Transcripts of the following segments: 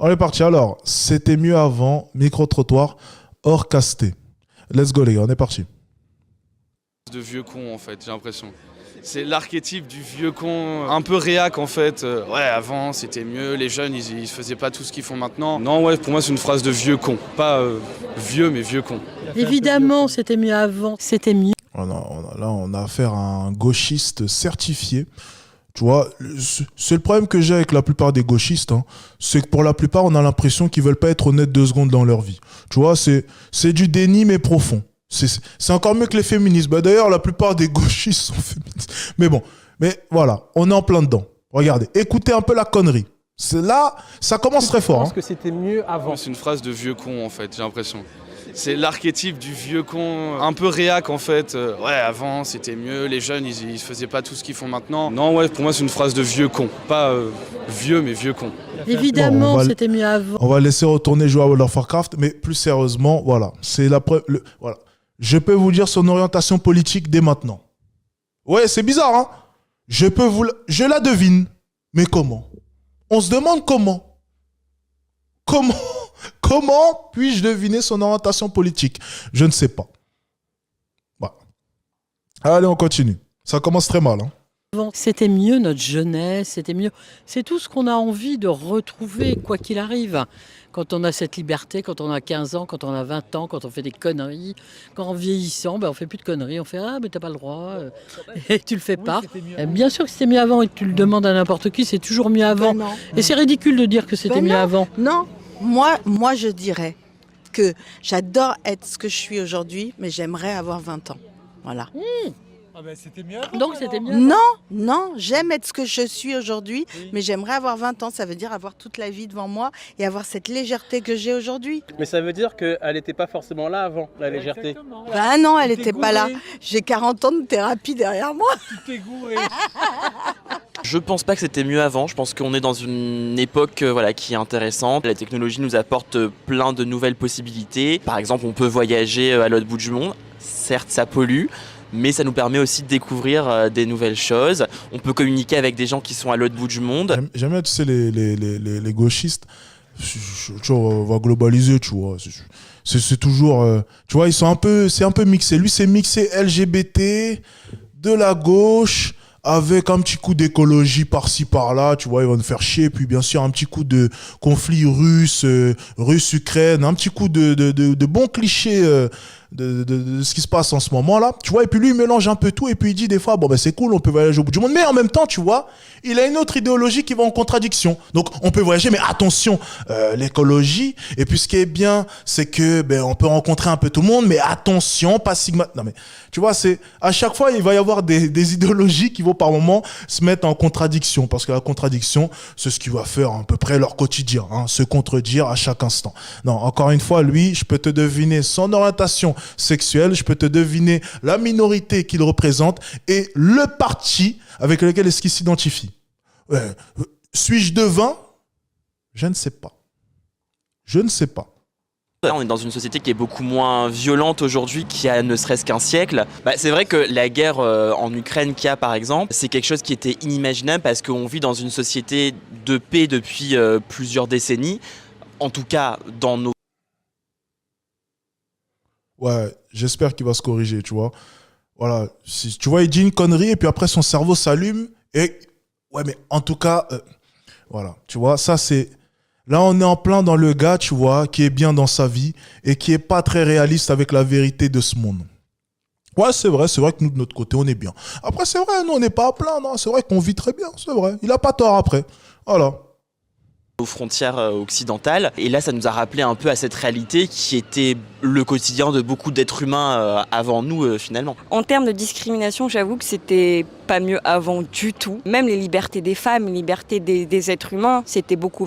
On est parti. Alors, c'était mieux avant, micro-trottoir, hors casté. Let's go les gars, on est parti. De vieux con en fait, j'ai l'impression. C'est l'archétype du vieux con, un peu réac en fait. Ouais, avant c'était mieux, les jeunes ils faisaient pas tout ce qu'ils font maintenant. Non, ouais, pour moi c'est une phrase de vieux con. Pas vieux, mais vieux con. Évidemment, c'était mieux avant, c'était mieux. Là, on a affaire à un gauchiste certifié. Tu vois, c'est le problème que j'ai avec la plupart des gauchistes, hein, c'est que pour la plupart, on a l'impression qu'ils veulent pas être honnêtes 2 secondes dans leur vie. Tu vois, c'est du déni mais profond. C'est encore mieux que les féministes. Bah, d'ailleurs, la plupart des gauchistes sont féministes. Mais bon, mais voilà, on est en plein dedans. Regardez, écoutez un peu la connerie. C'est là, ça commence très fort. Je pense que c'était mieux avant. C'est une phrase de vieux con en fait, j'ai l'impression. C'est l'archétype du vieux con, un peu réac en fait. Ouais, avant c'était mieux, les jeunes ils faisaient pas tout ce qu'ils font maintenant. Non, ouais, pour moi c'est une phrase de vieux con. Pas vieux, mais vieux con. Évidemment, Bon, c'était mieux avant. On va laisser retourner jouer à World of Warcraft, mais plus sérieusement, voilà. C'est la preuve. Voilà. Je peux vous dire son orientation politique dès maintenant. Ouais, c'est bizarre, hein. Je la devine. Mais comment? On se demande comment. Comment puis-je deviner son orientation politique? Je ne sais pas. Voilà. Allez, on continue. Ça commence très mal, hein. Avant, c'était mieux notre jeunesse, c'était mieux. C'est tout ce qu'on a envie de retrouver, quoi qu'il arrive. Quand on a cette liberté, quand on a 15 ans, quand on a 20 ans, quand on fait des conneries. Quand en vieillissant, on fait plus de conneries. On fait « Ah, mais t'as pas le droit. » Et tu le fais pas. Bien sûr que c'était mieux avant et que tu le demandes à n'importe qui, c'est toujours mieux avant. Ben non. Et c'est ridicule de dire que c'était mieux avant. Non, moi je dirais que j'adore être ce que je suis aujourd'hui, mais j'aimerais avoir 20 ans. Voilà. Ah ben c'était mieux avant. Donc c'était mieux. Non, j'aime être ce que je suis aujourd'hui, mais j'aimerais avoir 20 ans. Ça veut dire avoir toute la vie devant moi et avoir cette légèreté que j'ai aujourd'hui. Mais ça veut dire qu'elle n'était pas forcément là avant, la légèreté. Ben non, elle n'était pas là. J'ai 40 ans de thérapie derrière moi. Tu t'es gouré. Je pense pas que c'était mieux avant, je pense qu'on est dans une époque qui est intéressante. La technologie nous apporte plein de nouvelles possibilités. Par exemple, on peut voyager à l'autre bout du monde. Certes, ça pollue, mais ça nous permet aussi de découvrir des nouvelles choses. On peut communiquer avec des gens qui sont à l'autre bout du monde. J'aime bien, tu sais, les gauchistes. Tu vois, on va globaliser, tu vois. C'est toujours... tu vois, c'est un peu mixé. Lui, c'est mixé LGBT, de la gauche, avec un petit coup d'écologie par-ci, par-là. Tu vois, il va nous faire chier. Puis, bien sûr, un petit coup de conflit russe-Ukraine. Un petit coup de bons clichés de ce qui se passe en ce moment-là. Tu vois, et puis lui, il mélange un peu tout. Et puis, il dit des fois, bon, ben, c'est cool, on peut voyager au bout du monde. Mais en même temps, tu vois, il a une autre idéologie qui va en contradiction. Donc, on peut voyager, mais attention, l'écologie. Et puis, ce qui est bien, c'est que, ben, on peut rencontrer un peu tout le monde, mais attention, pas sigma. Non, mais, tu vois, à chaque fois, il va y avoir des idéologies qui vont par moment se mettre en contradiction. Parce que la contradiction, c'est ce qui va faire à peu près leur quotidien, hein, se contredire à chaque instant. Non, encore une fois, lui, je peux te deviner son orientation sexuelle, je peux te deviner la minorité qu'il représente et le parti avec lequel est-ce qu'il s'identifie. Suis-je devin? Je ne sais pas. Je ne sais pas. On est dans une société qui est beaucoup moins violente aujourd'hui qu'il y a ne serait-ce qu'un siècle. C'est vrai que la guerre en Ukraine qu'il y a par exemple, c'est quelque chose qui était inimaginable parce qu'on vit dans une société de paix depuis plusieurs décennies. En tout cas, dans nos... Ouais, j'espère qu'il va se corriger, tu vois. Voilà, tu vois, il dit une connerie et puis après son cerveau s'allume et... Ouais, mais en tout cas, voilà, tu vois, ça c'est... Là, on est en plein dans le gars, tu vois, qui est bien dans sa vie et qui est pas très réaliste avec la vérité de ce monde. Ouais, c'est vrai que nous, de notre côté, on est bien. Après, c'est vrai, nous, on n'est pas à plein, non, c'est vrai qu'on vit très bien, c'est vrai. Il a pas tort après. Voilà. Aux frontières occidentales. Et là, ça nous a rappelé un peu à cette réalité qui était le quotidien de beaucoup d'êtres humains avant nous, finalement. En termes de discrimination, j'avoue que c'était pas mieux avant du tout. Même les libertés des femmes, les libertés des êtres humains, c'est beaucoup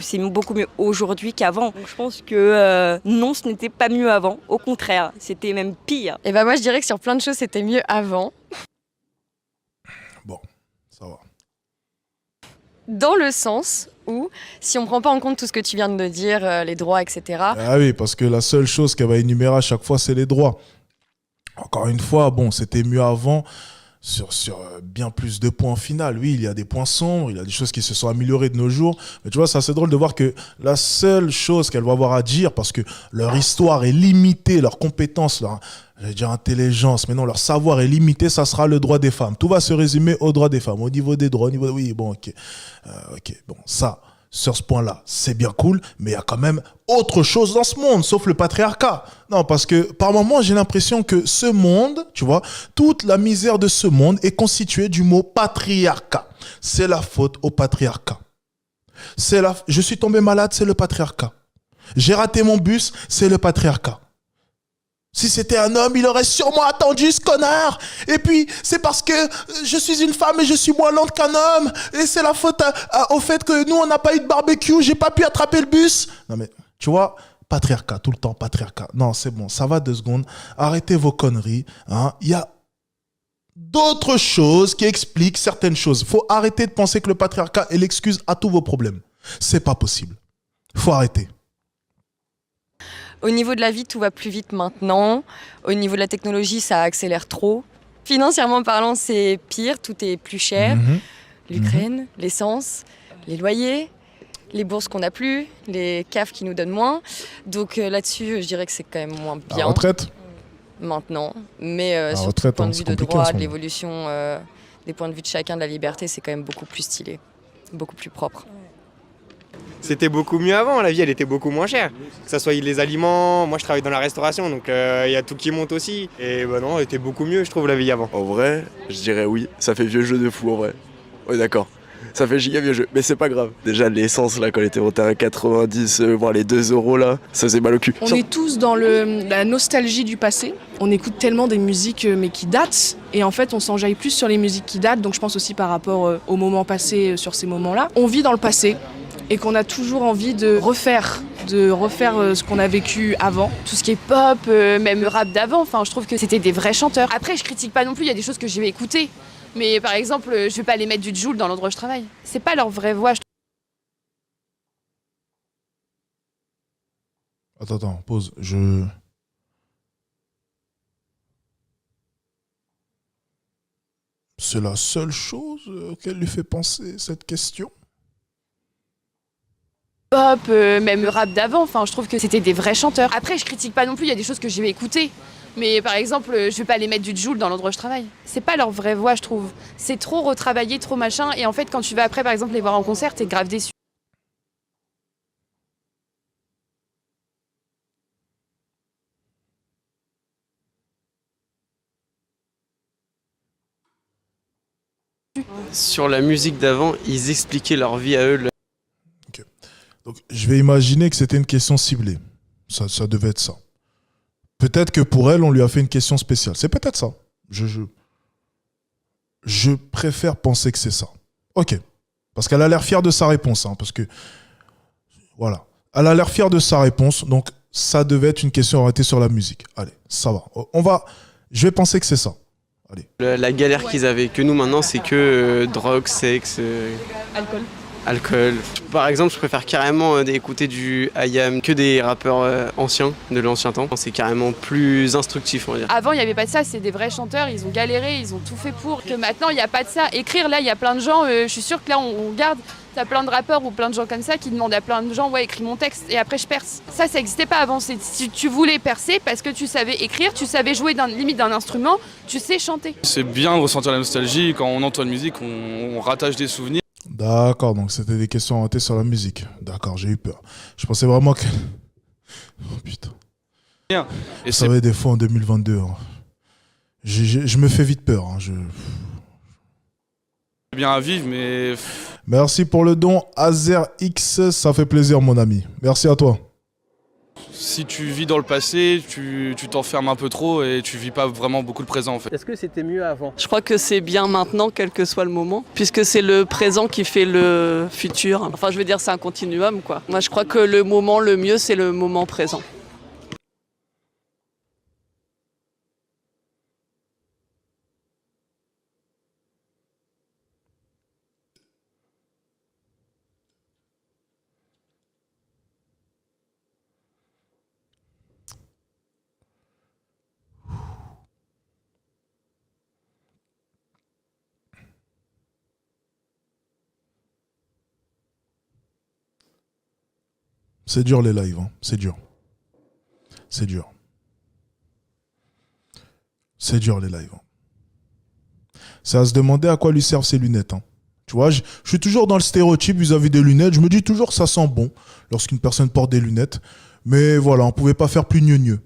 mieux aujourd'hui qu'avant. Donc je pense que non, ce n'était pas mieux avant. Au contraire, c'était même pire. Et moi, je dirais que sur plein de choses, c'était mieux avant. Bon, ça va. Dans le sens où, si on ne prend pas en compte tout ce que tu viens de dire, les droits, etc. Ah oui, parce que la seule chose qu'elle va énumérer à chaque fois, c'est les droits. Encore une fois, bon, c'était mieux avant. sur bien plus de points au final. Oui, il y a des points sombres, il y a des choses qui se sont améliorées de nos jours. Mais tu vois, c'est assez drôle de voir que la seule chose qu'elle va avoir à dire, parce que leur histoire est limitée, leurs compétences, leur, j'allais dire intelligence, mais non, leur savoir est limité, ça sera le droit des femmes. Tout va se résumer au droit des femmes, au niveau des droits, au niveau... Oui, bon, ok. Ok, bon, ça... Sur ce point-là, c'est bien cool, mais il y a quand même autre chose dans ce monde, sauf le patriarcat. Non, parce que par moments, j'ai l'impression que ce monde, tu vois, toute la misère de ce monde est constituée du mot patriarcat. C'est la faute au patriarcat. Je suis tombé malade, c'est le patriarcat. J'ai raté mon bus, c'est le patriarcat. Si c'était un homme, il aurait sûrement attendu ce connard. Et puis, c'est parce que je suis une femme et je suis moins lente qu'un homme. Et c'est la faute au fait que nous, on n'a pas eu de barbecue, j'ai pas pu attraper le bus. Non mais, tu vois, patriarcat, tout le temps, patriarcat. Non, c'est bon, ça va 2 secondes. Arrêtez vos conneries. Hein. Il y a d'autres choses qui expliquent certaines choses. Il faut arrêter de penser que le patriarcat est l'excuse à tous vos problèmes. C'est pas possible. Il faut arrêter. Au niveau de la vie, tout va plus vite maintenant. Au niveau de la technologie, ça accélère trop. Financièrement parlant, c'est pire, tout est plus cher. L'Ukraine, l'essence, les loyers, les bourses qu'on n'a plus, les CAF qui nous donnent moins. Donc là-dessus, je dirais que c'est quand même moins bien. La retraite maintenant. Mais sur le point de vue de droit, de l'évolution, des points de vue de chacun, de la liberté, c'est quand même beaucoup plus stylé, beaucoup plus propre. C'était beaucoup mieux avant, la vie elle était beaucoup moins chère. Que ce soit les aliments, moi je travaille dans la restauration donc il y a tout qui monte aussi. Et bah non, elle était beaucoup mieux je trouve la vie avant. En vrai, je dirais oui, ça fait vieux jeu de fou en vrai. Ouais d'accord, ça fait giga vieux jeu, mais c'est pas grave. Déjà l'essence là quand elle était montée à 90, voire les 2 euros là, ça faisait mal au cul. On est tous dans la nostalgie du passé. On écoute tellement des musiques mais qui datent. Et en fait on s'enjaille plus sur les musiques qui datent, donc je pense aussi par rapport au moment passé sur ces moments-là. On vit dans le passé. Et qu'on a toujours envie de refaire ce qu'on a vécu avant. Tout ce qui est pop, même le rap d'avant, enfin, je trouve que c'était des vrais chanteurs. Après, je critique pas non plus, il y a des choses que je vais écouter. Mais par exemple, je vais pas aller mettre du Jul dans l'endroit où je travaille. C'est pas leur vraie voix. Attends, pause. C'est la seule chose auquel lui fait penser cette question. Pop, même le rap d'avant, enfin, je trouve que c'était des vrais chanteurs. Après, je critique pas non plus, il y a des choses que je vais écouter. Mais par exemple, je vais pas aller mettre du Jul dans l'endroit où je travaille. C'est pas leur vraie voix, je trouve. C'est trop retravaillé, trop machin. Et en fait, quand tu vas après, par exemple, les voir en concert, t'es grave déçu. Sur la musique d'avant, ils expliquaient leur vie à eux. Donc, je vais imaginer que c'était une question ciblée. Ça devait être ça. Peut-être que pour elle, on lui a fait une question spéciale. C'est peut-être ça. Je préfère penser que c'est ça. Ok. Parce qu'elle a l'air fière de sa réponse. Hein, parce que, voilà. Elle a l'air fière de sa réponse. Donc, ça devait être une question orientée sur la musique. Allez, ça va. Je vais penser que c'est ça. Allez. La galère qu'ils avaient, que nous maintenant, c'est que drogue, sexe, alcool. Par exemple, je préfère carrément écouter du IAM que des rappeurs anciens, de l'ancien temps. C'est carrément plus instructif, on va dire. Avant, il n'y avait pas de ça, c'est des vrais chanteurs, ils ont galéré, ils ont tout fait pour. Que maintenant, il n'y a pas de ça. Écrire, là, il y a plein de gens, je suis sûre que là, on regarde, t'as plein de rappeurs ou plein de gens comme ça qui demandent à plein de gens, ouais, écris mon texte et après je perce. Ça n'existait pas avant. Si tu voulais percer parce que tu savais écrire, tu savais jouer limite d'un instrument, tu sais chanter. C'est bien de ressentir la nostalgie, quand on entend une musique, on rattache des souvenirs. D'accord, donc c'était des questions orientées sur la musique. D'accord, j'ai eu peur. Je pensais vraiment que... Oh putain. Et ça va des fois en 2022. Hein. Je me fais vite peur. Hein. C'est bien à vivre, mais... Merci pour le don, AzerX. Ça fait plaisir, mon ami. Merci à toi. Si tu vis dans le passé, tu t'enfermes un peu trop et tu vis pas vraiment beaucoup le présent en fait. Est-ce que c'était mieux avant ? Je crois que c'est bien maintenant, quel que soit le moment, puisque c'est le présent qui fait le futur. Enfin, je veux dire, c'est un continuum, quoi. Moi, je crois que le moment le mieux, c'est le moment présent. C'est dur les lives, hein. C'est dur. C'est dur. C'est dur les lives. C'est à se demander à quoi lui servent ces lunettes. Hein. Tu vois, je suis toujours dans le stéréotype vis-à-vis des lunettes. Je me dis toujours que ça sent bon lorsqu'une personne porte des lunettes. Mais voilà, on pouvait pas faire plus gneu.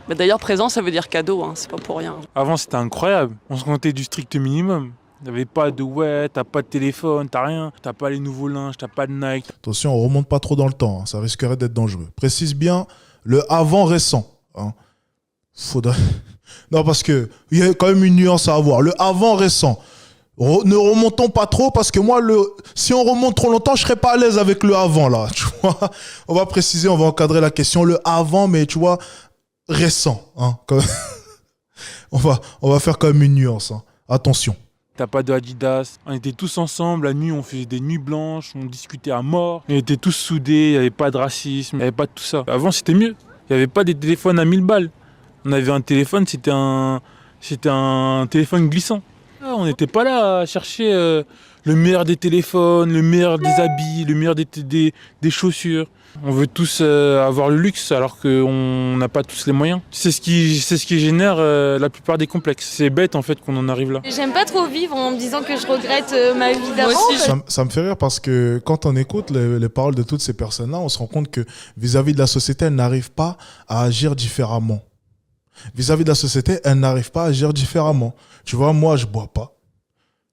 Mais d'ailleurs, présent, ça veut dire cadeau, hein, c'est pas pour rien. Avant, c'était incroyable. On se comptait du strict minimum. T'avais pas de ouais, t'as pas de téléphone, t'as rien. T'as pas les nouveaux linges, t'as pas de Nike. Attention, on remonte pas trop dans le temps. Hein. Ça risquerait d'être dangereux. Précise bien le avant récent. Hein. Faudrait... Non, parce qu'il y a quand même une nuance à avoir. Le avant récent. Ne remontons pas trop parce que moi, si on remonte trop longtemps, je serais pas à l'aise avec le avant là. Tu vois, on va préciser, on va encadrer la question. Le avant, mais tu vois, récent. Hein, on va faire quand même une nuance. Hein. Attention. T'as pas de Adidas. On était tous ensemble. La nuit, on faisait des nuits blanches. On discutait à mort. On était tous soudés. Il n'y avait pas de racisme. Il n'y avait pas de tout ça. Avant, c'était mieux. Il n'y avait pas des téléphones à 1000 balles. On avait un téléphone, c'était un téléphone glissant. On n'était pas là à chercher le meilleur des téléphones, le meilleur des habits, le meilleur des chaussures. On veut tous avoir le luxe alors qu'on n'a pas tous les moyens. C'est ce qui génère la plupart des complexes. C'est bête en fait qu'on en arrive là. J'aime pas trop vivre en me disant que je regrette ma vie d'avant. Ça me fait rire parce que quand on écoute les paroles de toutes ces personnes-là, on se rend compte que vis-à-vis de la société, elles n'arrivent pas à agir différemment. Vis-à-vis de la société, elles n'arrivent pas à agir différemment. Tu vois, moi, je bois pas,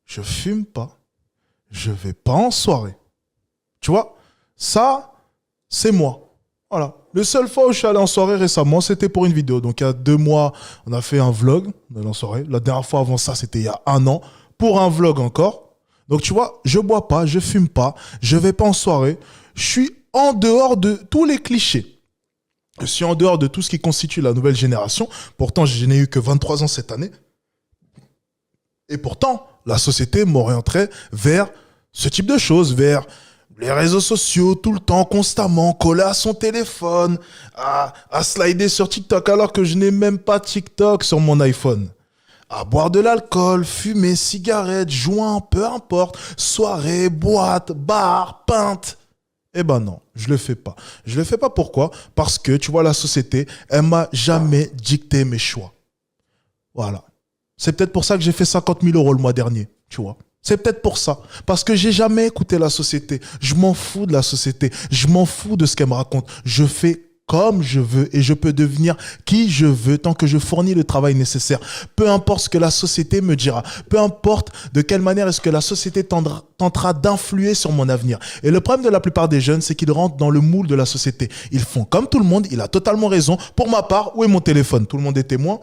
je fume pas, je vais pas en soirée. Tu vois, ça, c'est moi. Voilà. Le seul fois où je suis allé en soirée récemment, c'était pour une vidéo. Donc, il y a 2 mois, on a fait un vlog, on est allé en soirée. La dernière fois avant ça, c'était il y a 1 an, pour un vlog encore. Donc, tu vois, je bois pas, je fume pas, je vais pas en soirée. Je suis en dehors de tous les clichés. Je suis en dehors de tout ce qui constitue la nouvelle génération. Pourtant, je n'ai eu que 23 ans cette année. Et pourtant, la société m'orienterait vers ce type de choses, vers les réseaux sociaux, tout le temps, constamment, collé à son téléphone, à slider sur TikTok, alors que je n'ai même pas TikTok sur mon iPhone. À boire de l'alcool, fumer, cigarettes, joint, peu importe, soirée, boîte, bar, pinte. Eh ben non, je le fais pas. Je le fais pas pourquoi ? Parce que, tu vois, la société, elle m'a jamais dicté mes choix. Voilà. C'est peut-être pour ça que j'ai fait 50 000 € le mois dernier, tu vois. C'est peut-être pour ça. Parce que j'ai jamais écouté la société. Je m'en fous de la société. Je m'en fous de ce qu'elle me raconte. Je fais comme je veux et je peux devenir qui je veux tant que je fournis le travail nécessaire. Peu importe ce que la société me dira, peu importe de quelle manière est-ce que la société tentera d'influer sur mon avenir. Et le problème de la plupart des jeunes, c'est qu'ils rentrent dans le moule de la société. Ils font comme tout le monde, il a totalement raison. Pour ma part, où est mon téléphone ? Tout le monde est témoin.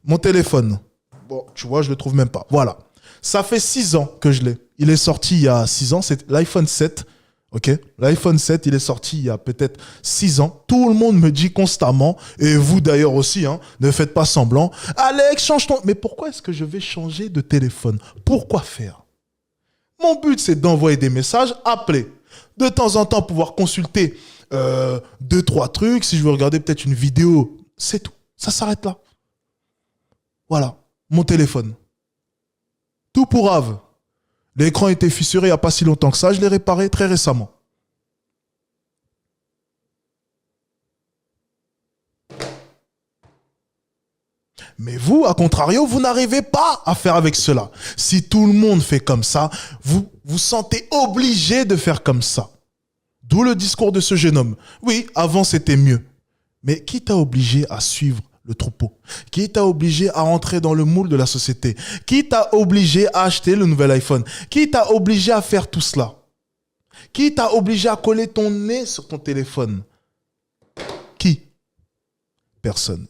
Mon téléphone, bon, tu vois, je le trouve même pas. Voilà. Ça fait 6 ans que je l'ai. Il est sorti il y a 6 ans, c'est l'iPhone 7. Ok, l'iPhone 7, il est sorti il y a peut-être 6 ans. Tout le monde me dit constamment, et vous d'ailleurs aussi, hein, ne faites pas semblant. Alex, change ton... Mais pourquoi est-ce que je vais changer de téléphone ? Pourquoi faire ? Mon but, c'est d'envoyer des messages, appeler. De temps en temps, pouvoir consulter 2-3 trucs. Si je veux regarder peut-être une vidéo, c'est tout. Ça s'arrête là. Voilà, mon téléphone. Tout pour Ave. L'écran était fissuré il n'y a pas si longtemps que ça. Je l'ai réparé très récemment. Mais vous, à contrario, vous n'arrivez pas à faire avec cela. Si tout le monde fait comme ça, vous vous sentez obligé de faire comme ça. D'où le discours de ce jeune homme. Oui, avant c'était mieux. Mais qui t'a obligé à suivre le troupeau? Qui t'a obligé à rentrer dans le moule de la société? Qui t'a obligé à acheter le nouvel iPhone? Qui t'a obligé à faire tout cela? Qui t'a obligé à coller ton nez sur ton téléphone? Qui? Personne.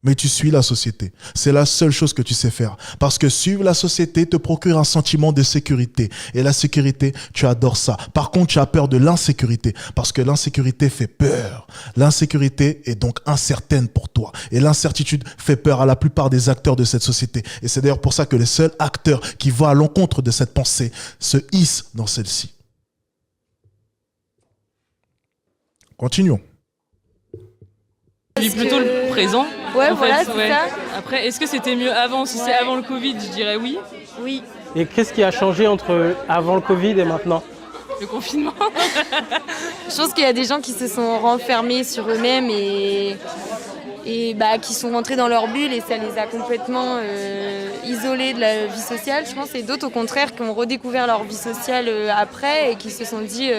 Mais tu suis la société. C'est la seule chose que tu sais faire. Parce que suivre la société te procure un sentiment de sécurité. Et la sécurité, tu adores ça. Par contre, tu as peur de l'insécurité. Parce que l'insécurité fait peur. L'insécurité est donc incertaine pour toi. Et l'incertitude fait peur à la plupart des acteurs de cette société. Et c'est d'ailleurs pour ça que les seuls acteurs qui vont à l'encontre de cette pensée se hissent dans celle-ci. Continuons. Je vis plutôt le présent. Ouais, en voilà, fait, c'est ça. Après, est-ce que c'était mieux avant? Si c'est avant le Covid, je dirais oui. Oui. Et qu'est-ce qui a changé entre avant le Covid et maintenant? le confinement. Je pense qu'il y a des gens qui se sont renfermés sur eux-mêmes et qui sont rentrés dans leur bulle et ça les a complètement isolés de la vie sociale, je pense. Et d'autres, au contraire, qui ont redécouvert leur vie sociale après et qui se sont dit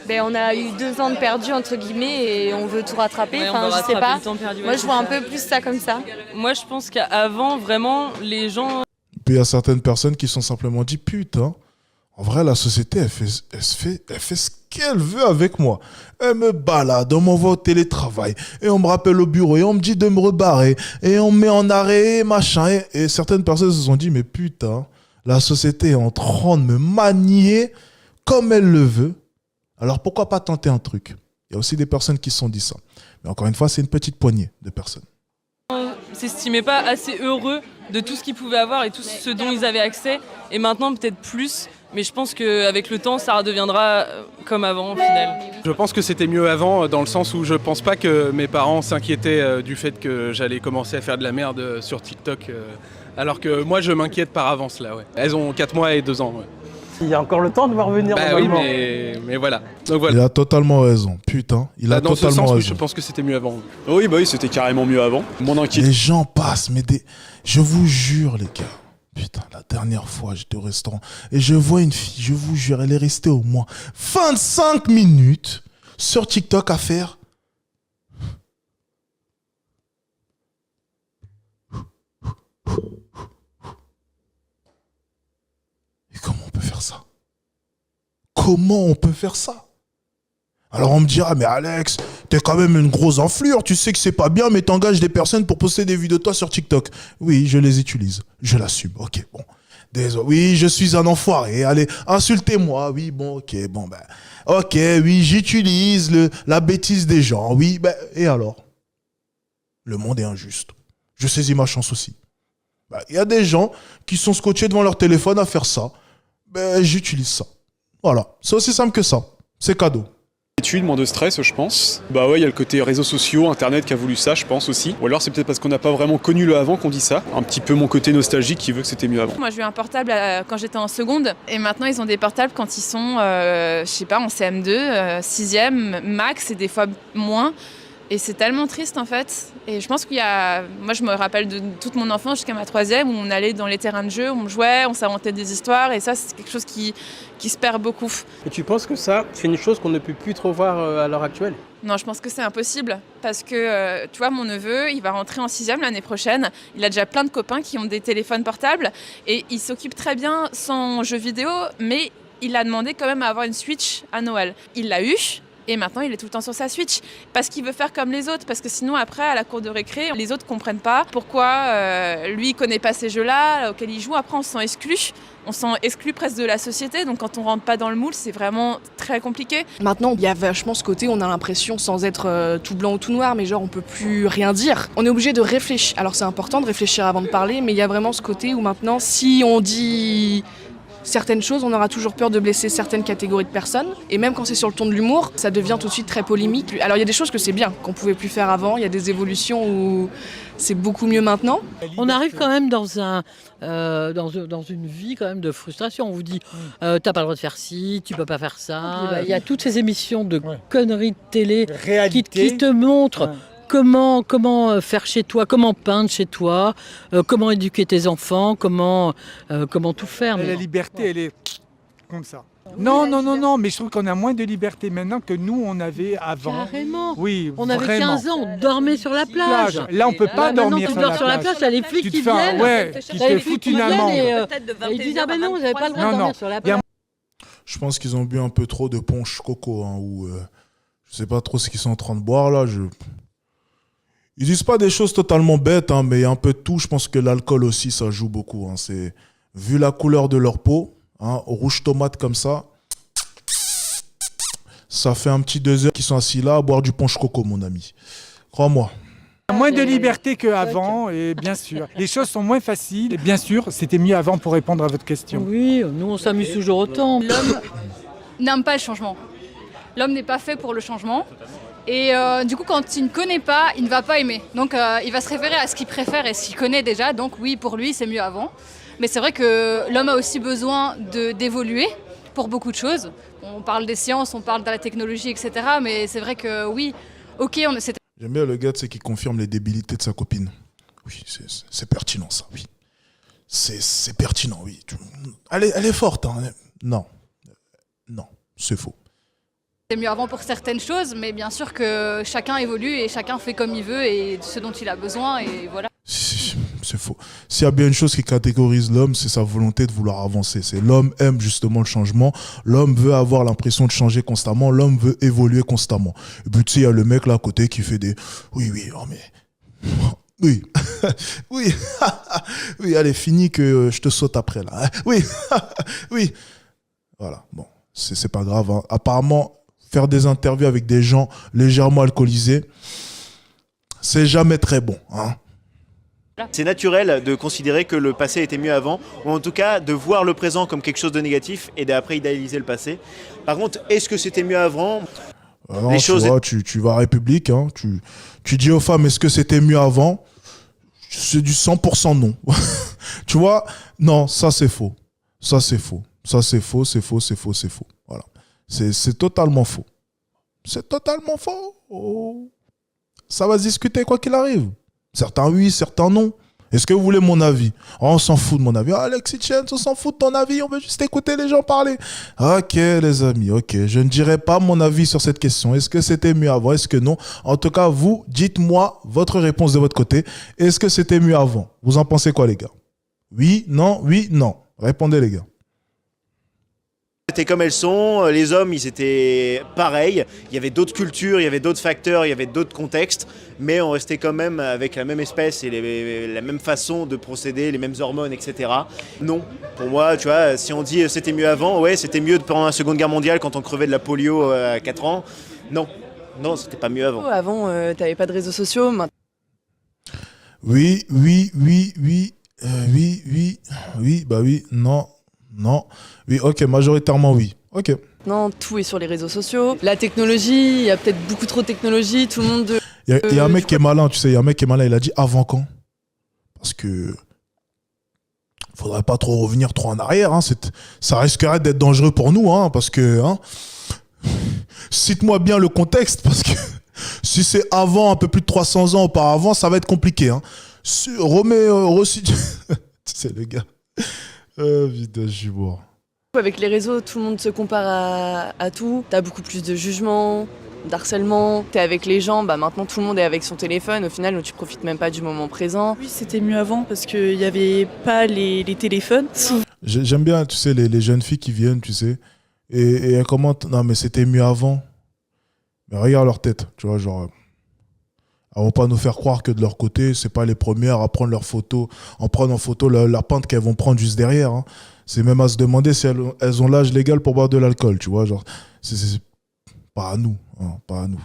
on a eu 2 ans de perdu, entre guillemets, et on veut tout rattraper. Ouais, enfin, je sais pas. Perdu, moi, je vois un peu plus ça comme ça. Moi, je pense qu'avant, vraiment, les gens... Puis il y a certaines personnes qui sont simplement dit putain, en vrai la société elle fait ce qu'elle veut avec moi. Elle me balade, on m'envoie au télétravail et on me rappelle au bureau et on me dit de me rebarrer et on me met en arrêt machin et certaines personnes se sont dit mais putain, la société est en train de me manier comme elle le veut. Alors pourquoi pas tenter un truc? Il y a aussi des personnes qui se sont dit ça. Mais encore une fois, c'est une petite poignée de personnes. S'estimaient pas assez heureux de tout ce qu'ils pouvaient avoir et tout ce dont ils avaient accès. Et maintenant, peut-être plus. Mais je pense qu'avec le temps, ça redeviendra comme avant, au final. Je pense que c'était mieux avant, dans le sens où je pense pas que mes parents s'inquiétaient du fait que j'allais commencer à faire de la merde sur TikTok. Alors que moi, je m'inquiète par avance, là, ouais. Elles ont 4 mois et 2 ans, ouais. Il y a encore le temps de voir venir. Bah oui, mais voilà. Donc voilà. Il a totalement raison. Putain, il a dans totalement ce sens, raison. oui, je pense que c'était mieux avant. Oui, c'était carrément mieux avant. Mon inquiétude. Les gens passent, je vous jure, les gars. Putain, la dernière fois, j'étais au restaurant et je vois une fille, je vous jure, elle est restée au moins 25 minutes sur TikTok à faire. Et comment on peut faire ça? Comment on peut faire ça? Alors on me dira, mais Alex, t'es quand même une grosse enflure, tu sais que c'est pas bien, mais t'engages des personnes pour poster des vidéos de toi sur TikTok. Oui, je les utilise, je l'assume, ok, bon. Désolé, oui, je suis un enfoiré, allez, insultez-moi, oui, bon, ok, bon, ok, oui, j'utilise la bêtise des gens, oui, et alors? Le monde est injuste. Je saisis ma chance aussi. Il y a des gens qui sont scotchés devant leur téléphone à faire ça, j'utilise ça. Voilà, c'est aussi simple que ça, c'est cadeau. Moins de stress, je pense. Bah ouais, il y a le côté réseaux sociaux, internet qui a voulu ça, je pense aussi. Ou alors c'est peut-être parce qu'on n'a pas vraiment connu le avant qu'on dit ça. Un petit peu mon côté nostalgique qui veut que c'était mieux avant. Moi, j'ai eu un portable quand j'étais en seconde, et maintenant ils ont des portables quand ils sont, je sais pas, en CM2, 6e max, et des fois moins. Et c'est tellement triste en fait. Et je pense qu'il y a... Moi je me rappelle de toute mon enfance jusqu'à ma 3e où on allait dans les terrains de jeu, on jouait, on s'inventait des histoires et ça c'est quelque chose qui se perd beaucoup. Et tu penses que ça, c'est une chose qu'on ne peut plus trop voir à l'heure actuelle? Non, je pense que c'est impossible parce que tu vois, mon neveu, il va rentrer en 6e l'année prochaine. Il a déjà plein de copains qui ont des téléphones portables et il s'occupe très bien sans jeux vidéo, mais il a demandé quand même à avoir une Switch à Noël. Il l'a eu. Et maintenant, il est tout le temps sur sa Switch parce qu'il veut faire comme les autres. Parce que sinon, après, à la cour de récré, les autres ne comprennent pas pourquoi lui, il ne connaît pas ces jeux-là auxquels il joue. Après, on se sent exclu. On se sent exclu presque de la société. Donc, quand on ne rentre pas dans le moule, c'est vraiment très compliqué. Maintenant, il y a vachement ce côté où on a l'impression, sans être tout blanc ou tout noir, mais genre, on ne peut plus rien dire. On est obligé de réfléchir. Alors, c'est important de réfléchir avant de parler, mais il y a vraiment ce côté où maintenant, si on dit certaines choses, on aura toujours peur de blesser certaines catégories de personnes. Et même quand c'est sur le ton de l'humour, ça devient tout de suite très polémique. Alors il y a des choses que c'est bien, qu'on pouvait plus faire avant. Il y a des évolutions où c'est beaucoup mieux maintenant. On arrive quand même dans une vie quand même de frustration. On vous dit, t'as pas le droit de faire ci, tu peux pas faire ça. Il y a toutes ces émissions de conneries de télé qui te montrent comment faire chez toi, comment peindre chez toi, comment éduquer tes enfants, comment tout faire. La liberté, elle est comme ça. Non, mais je trouve qu'on a moins de liberté maintenant que nous, on avait avant. Carrément. Oui, on avait 15 ans, on dormait sur la plage. Là, on peut pas dormir sur la plage. T'as les flics qui viennent, qui te foutent une amende. Ils disent, ah ben non, vous n'avez pas le droit de dormir sur la plage. Je pense qu'ils ont bu un peu trop de punch coco, ou je sais pas trop ce qu'ils sont en train de boire là. Ils disent pas des choses totalement bêtes, mais il y a un peu de tout. Je pense que l'alcool aussi, ça joue beaucoup. C'est vu la couleur de leur peau, rouge tomate comme ça fait un petit 2 heures qu'ils sont assis là à boire du punch coco, mon ami. Crois-moi. Moins de liberté qu'avant, et bien sûr. Les choses sont moins faciles, et bien sûr, c'était mieux avant pour répondre à votre question. Oui, nous on s'amuse toujours autant. L'homme n'aime pas le changement. L'homme n'est pas fait pour le changement. Et du coup, quand il ne connaît pas, il ne va pas aimer. Donc il va se référer à ce qu'il préfère et ce qu'il connaît déjà. Donc oui, pour lui, c'est mieux avant. Mais c'est vrai que l'homme a aussi besoin d'évoluer. pour beaucoup de choses. On parle des sciences, on parle de la technologie, etc. Mais c'est vrai que oui, ok, J'aime bien le gars, tu sais, qui confirme les débilités de sa copine. Oui, c'est pertinent ça, oui. C'est pertinent, oui. Elle est forte, hein. Non, c'est faux. C'était mieux avant pour certaines choses, mais bien sûr que chacun évolue et chacun fait comme il veut et ce dont il a besoin, et voilà. C'est faux. S'il y a bien une chose qui catégorise l'homme, c'est sa volonté de vouloir avancer. L'homme aime justement le changement. L'homme veut avoir l'impression de changer constamment. L'homme veut évoluer constamment. Et puis tu sais, il y a le mec là à côté qui fait des... Oui, oh mais... Oui. Oui. Oui, allez, fini que je te saute après là. Oui. Oui. Voilà, bon. C'est pas grave, hein. Apparemment, faire des interviews avec des gens légèrement alcoolisés, c'est jamais très bon, hein. C'est naturel de considérer que le passé était mieux avant, ou en tout cas de voir le présent comme quelque chose de négatif et d'après idéaliser le passé. Par contre, est-ce que c'était mieux avant ? Non, tu vas à République, hein, tu dis aux femmes, est-ce que c'était mieux avant ? C'est du 100% non. Tu vois ? Non, ça c'est faux. Ça c'est faux. Ça c'est faux, c'est faux, c'est faux, c'est faux. Voilà. C'est totalement faux. C'est totalement faux. Oh. Ça va se discuter quoi qu'il arrive. Certains oui, certains non. Est-ce que vous voulez mon avis ? Oh, on s'en fout de mon avis. Alexis Chen, on s'en fout de ton avis. On veut juste écouter les gens parler. Ok, les amis, ok. Je ne dirai pas mon avis sur cette question. Est-ce que c'était mieux avant ? Est-ce que non ? En tout cas, vous, dites-moi votre réponse de votre côté. Est-ce que c'était mieux avant ? Vous en pensez quoi, les gars ? Oui, non, répondez, les gars. C'était comme elles sont, les hommes ils étaient pareils, il y avait d'autres cultures, il y avait d'autres facteurs, il y avait d'autres contextes, mais on restait quand même avec la même espèce et la même façon de procéder, les mêmes hormones, etc. Non, pour moi, tu vois, si on dit c'était mieux avant, ouais, c'était mieux pendant la Seconde Guerre mondiale quand on crevait de la polio à 4 ans, non, c'était pas mieux avant. Avant, t'avais pas de réseaux sociaux. Oui, bah oui, non. Oui, ok, majoritairement oui. Ok. Non, tout est sur les réseaux sociaux. La technologie, il y a peut-être beaucoup trop de technologie, tout le monde... Il y a un mec qui est malin, tu sais, il y a un mec qui est malin, il a dit avant quand ? Parce que... Faudrait pas trop revenir trop en arrière, hein, ça risquerait d'être dangereux pour nous, hein, parce que... Hein, cite-moi bien le contexte, parce que si c'est avant, un peu plus de 300 ans auparavant, ça va être compliqué. Hein. Tu sais, le gars... Putain, je suis mort. Avec les réseaux, tout le monde se compare à tout. T'as beaucoup plus de jugement, d'harcèlement. T'es avec les gens, bah maintenant tout le monde est avec son téléphone. Au final, tu profites même pas du moment présent. Oui, c'était mieux avant parce qu'il n'y avait pas les téléphones. J'aime bien, tu sais, les jeunes filles qui viennent, tu sais, et elles commentent, non mais c'était mieux avant. Mais regarde leur tête, tu vois, genre... Elles vont pas nous faire croire que de leur côté, c'est pas les premières à prendre leurs photos, en prendre en photo la pente qu'elles vont prendre juste derrière. Hein. C'est même à se demander si elles ont l'âge légal pour boire de l'alcool, tu vois. Genre, c'est pas à nous, hein, pas à nous.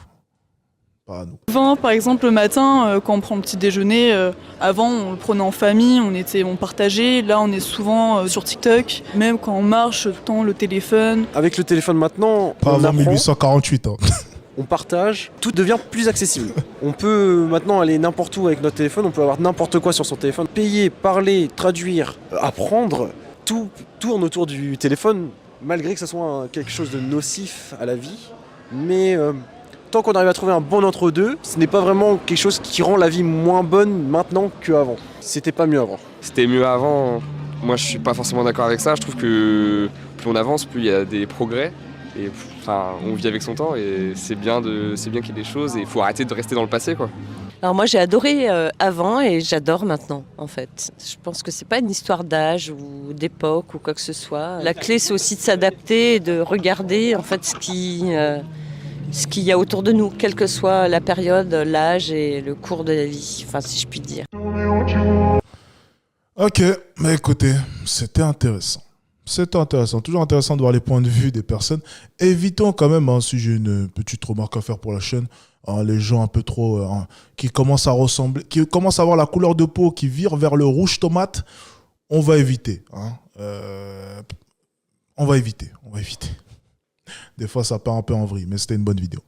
Avant, par exemple, le matin, quand on prend le petit déjeuner, avant, on le prenait en famille, on partageait. Là, on est souvent sur TikTok. Même quand on marche, tout le temps, le téléphone. Avec le téléphone maintenant, pas avant 1848. Hein. On partage, tout devient plus accessible. On peut maintenant aller n'importe où avec notre téléphone, on peut avoir n'importe quoi sur son téléphone. Payer, parler, traduire, apprendre, tout tourne autour du téléphone, malgré que ce soit quelque chose de nocif à la vie. Mais tant qu'on arrive à trouver un bon entre-deux, ce n'est pas vraiment quelque chose qui rend la vie moins bonne maintenant qu'avant. C'était pas mieux avant. C'était mieux avant, moi je suis pas forcément d'accord avec ça. Je trouve que plus on avance, plus il y a des progrès. Et enfin, on vit avec son temps et c'est bien qu'il y ait des choses et il faut arrêter de rester dans le passé, quoi. Alors moi j'ai adoré avant et j'adore maintenant en fait. Je pense que c'est pas une histoire d'âge ou d'époque ou quoi que ce soit. La clé c'est aussi de s'adapter et de regarder en fait ce qu'il y a autour de nous, quelle que soit la période, l'âge et le cours de la vie, enfin si je puis dire. Ok, mais écoutez, c'était intéressant. C'était intéressant, toujours intéressant de voir les points de vue des personnes. Évitons quand même, hein, si j'ai une petite remarque à faire pour la chaîne, hein, les gens un peu trop, qui commencent à ressembler, qui commencent à avoir la couleur de peau, qui virent vers le rouge tomate, on va éviter. Hein. On va éviter. Des fois, ça part un peu en vrille, mais c'était une bonne vidéo.